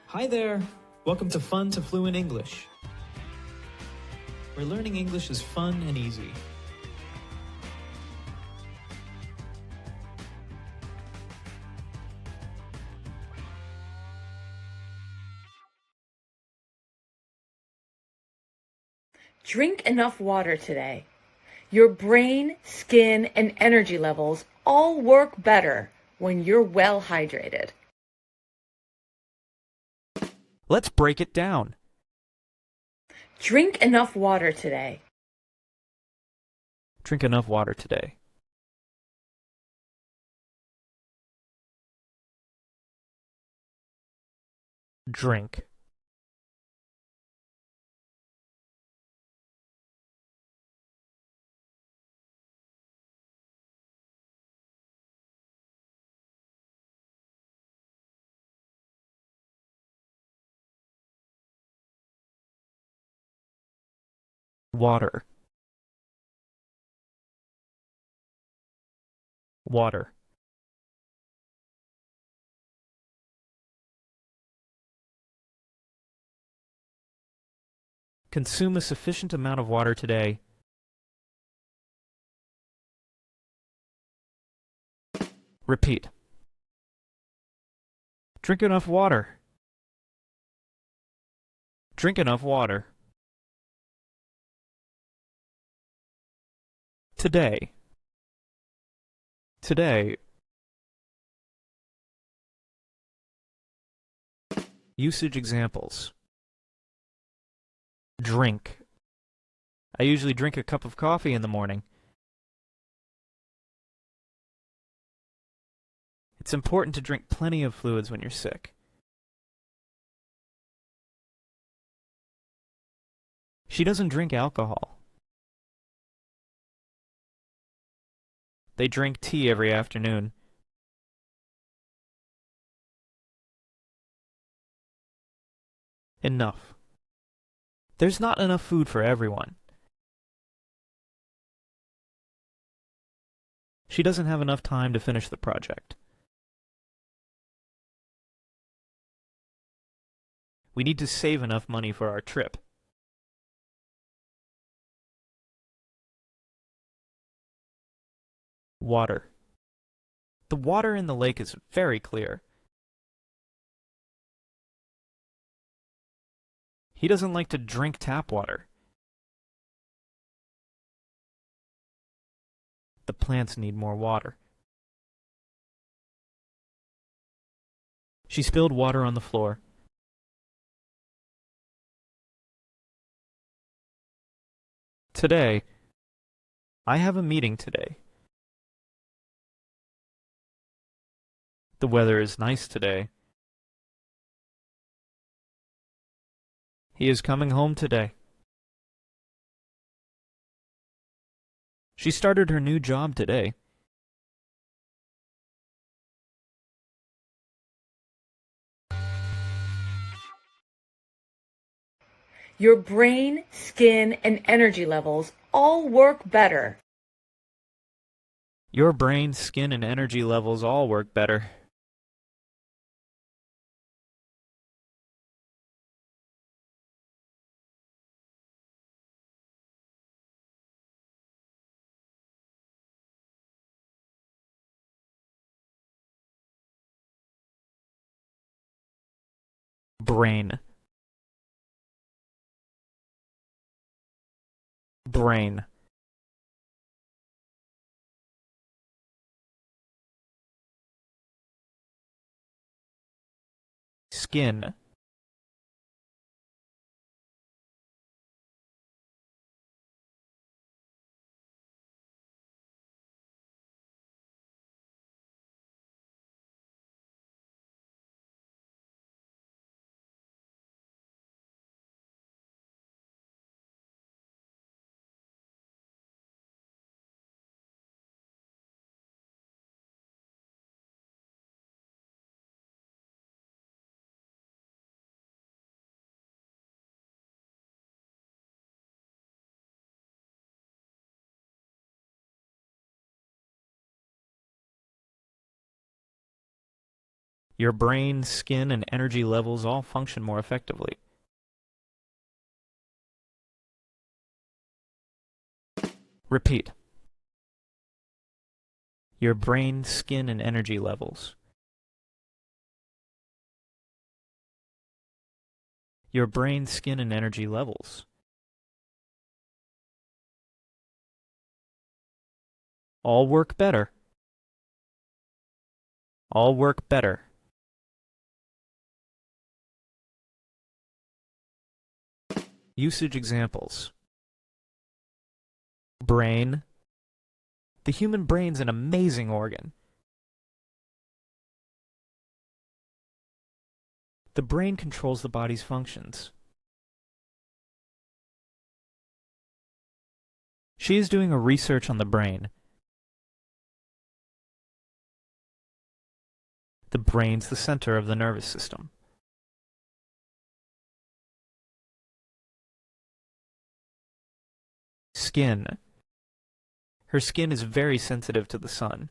Hi there! Welcome to Fun to Fluent English, where learning English is fun and easy. Drink enough water today. Your brain, skin, and energy levels all work better when you're well hydrated. Let's break it down. Drink enough water today. Drink enough water today. Drink. Water. Water. Consume a sufficient amount of water today. Repeat. Drink enough water. Drink enough water. Today. Today. Usage examples. Drink. I usually drink a cup of coffee in the morning. It's important to drink plenty of fluids when you're sick. She doesn't drink alcohol. They drink tea every afternoon. Enough. There's not enough food for everyone. She doesn't have enough time to finish the project. We need to save enough money for our trip. Water. The water in the lake is very clear. He doesn't like to drink tap water. The plants need more water. She spilled water on the floor. Today. I have a meeting today. The weather is nice today. He is coming home today. She started her new job today. Your brain, skin, and energy levels all work better. Your brain, skin, and energy levels all work better. Brain. Brain. Skin. Your brain, skin, and energy levels all function more effectively. Repeat. Your brain, skin, and energy levels. Your brain, skin, and energy levels. All work better. All work better. Usage examples. Brain. The human brain's an amazing organ. The brain controls the body's functions. She is doing a research on the brain. The brain's the center of the nervous system. Skin. Her skin is very sensitive to the sun.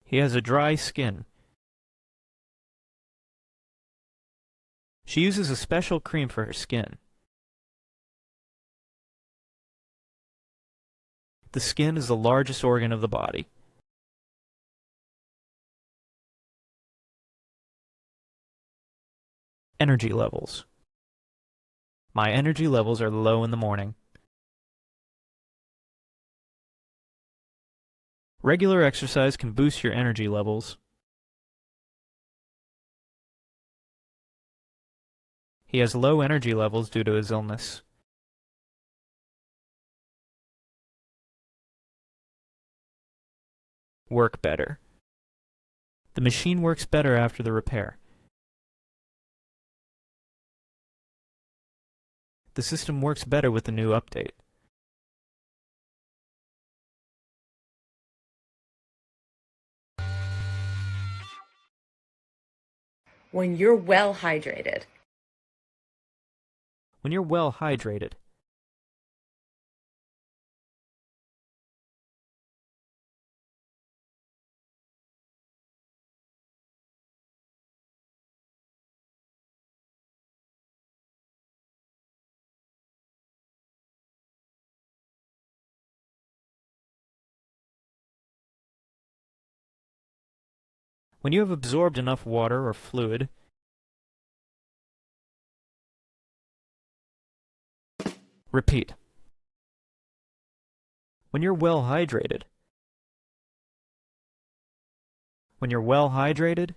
He has a dry skin. She uses a special cream for her skin. The skin is the largest organ of the body. Energy levels. My energy levels are low in the morning. Regular exercise can boost your energy levels. He has low energy levels due to his illness. Work better. The machine works better after the repair. The system works better with the new update. When you're well hydrated. When you're well hydrated. When you have absorbed enough water or fluid. Repeat. When you're well hydrated. When you're well hydrated.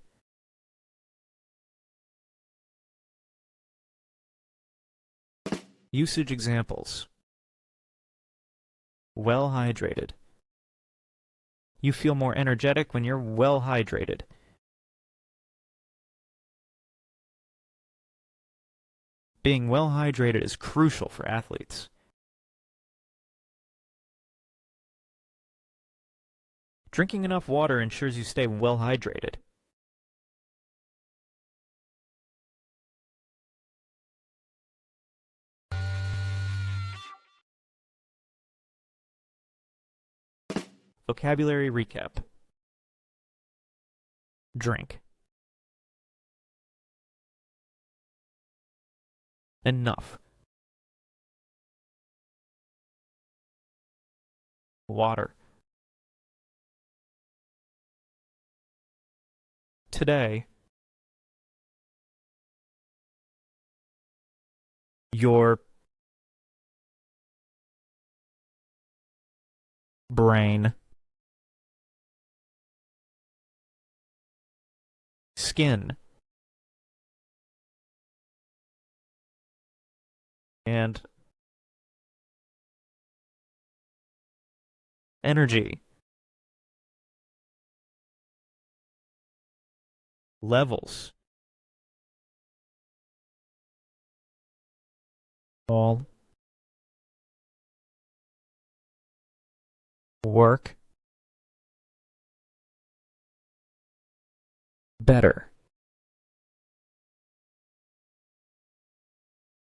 Usage examples. Well hydrated. You feel more energetic when you're well hydrated. Being well hydrated is crucial for athletes. Drinking enough water ensures you stay well hydrated. Vocabulary recap. Drink. Enough. Water. Today. Your brain. Skin. And energy. Levels. All work better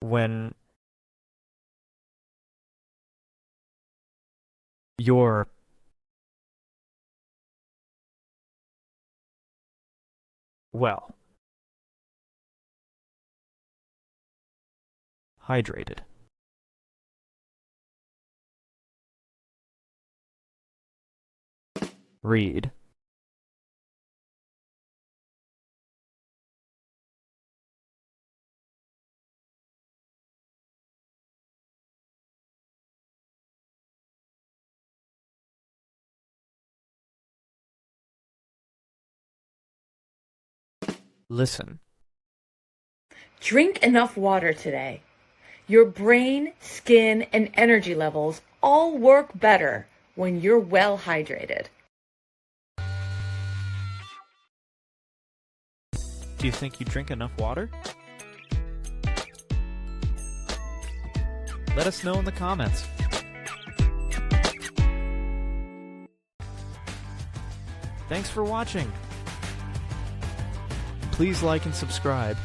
when you're well. Hydrated. Read. Listen. Drink enough water today. Your brain, skin, and energy levels all work better when you're well hydrated. Do you think you drink enough water? Let us know in the comments. Thanks for watching. Please like and subscribe.